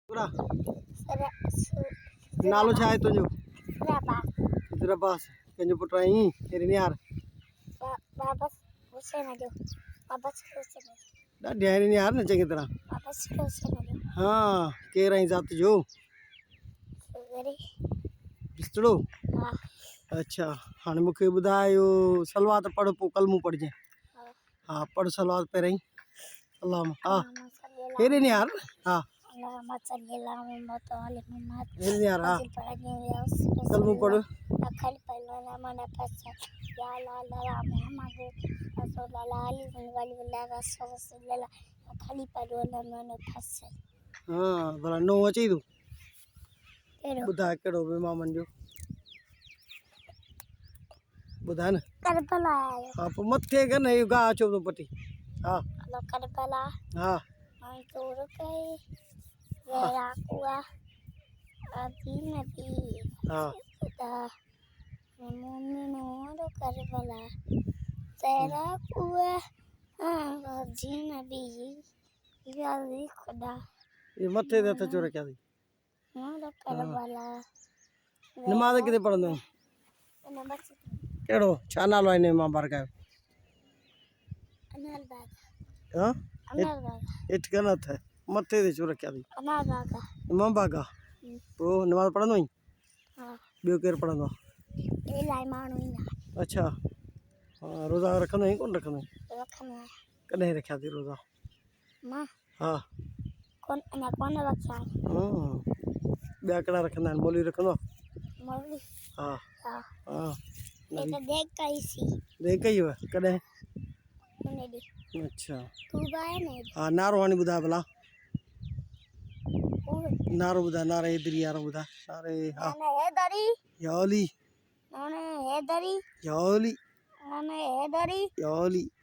पूरा सरा नालो छा आहे तुंहिंजो? सराबा हैदराबाद कंहिंजो पुटु आहीं तेरे निहार वापस हुसैन जो वापस हुसैन ॾाढी आहे निहार न चङी तरह। वापस हुसैन जो हाँ केरु आहीं ज़ात जो? गरी बिस्तड़ो। हाँ अच्छा हाणे मूंखे ॿुधायो सलवात पढ़ पोइ कलमू पढ़जांइ। हाँ पढ़ सलवात पहिरियों अल्लाह हाँ हेॾे निहार हाँ Allahumma salli ala Muhammad wa ali Muhammad. हेॾे निहार हाँ Kalimu कलमू पढ़। palwana mana pasa ya la Muhammad rasulullah ali wali rasulullah kali palwana mana pasa हाँ भला नो अची तूं pero ॿुधाए कहिड़ो बि मामन जो ॿुधाए न। Karbala हाँ पोइ मथे कर न इहो गाह अचो थो पटी। हाँ lo Karbala हाँ Mansur kai Vera kuah Abi Nabi हाँ Sudah Mu'minun Karbala Vera kuah Abi Nabi Yali Khuda ये मथे ते हथ छो रखिया अथई? Mu'minun Karbala नमाज़ किथे पढ़ंदो आहीं? Nama कहिड़ो छा नालो आहे हिन इमाम बारगाह जो? Anal Baga हाँ Anal Baga हेठि कर न हथ मथे ते छो रखिया अथई? Anal Baga इमाम बारगाह पोइ नमाज़ पढ़ंदो आहीं? हाँ ॿियो केरु पढ़ंदो आहे? इलाही माण्हू ईंदा अच्छा हाँ रोज़ा रखंदो आहीं कोन रखंदो आहीं? रखंदा कॾहिं रखिया अथई रोज़ा? मां हाँ अञा कोन रखिया ॿिया कहिड़ा रखंदा आहिनि? मौलवी रखंदो आहे? मौलवी हाँ हा हाँ हे त देख कई सी देख कई हुआ कॾहिं? उन ॾींहुं अच्छा तूं बि आहे न हाँ नारो हाणे ॿुधाए भला उहे नारो ॿुधाए नारे हेदरी वारो ॿुधाए नारे हाँ नाने हैदरी याली नाने हैदरी याली नाने हैदरी याली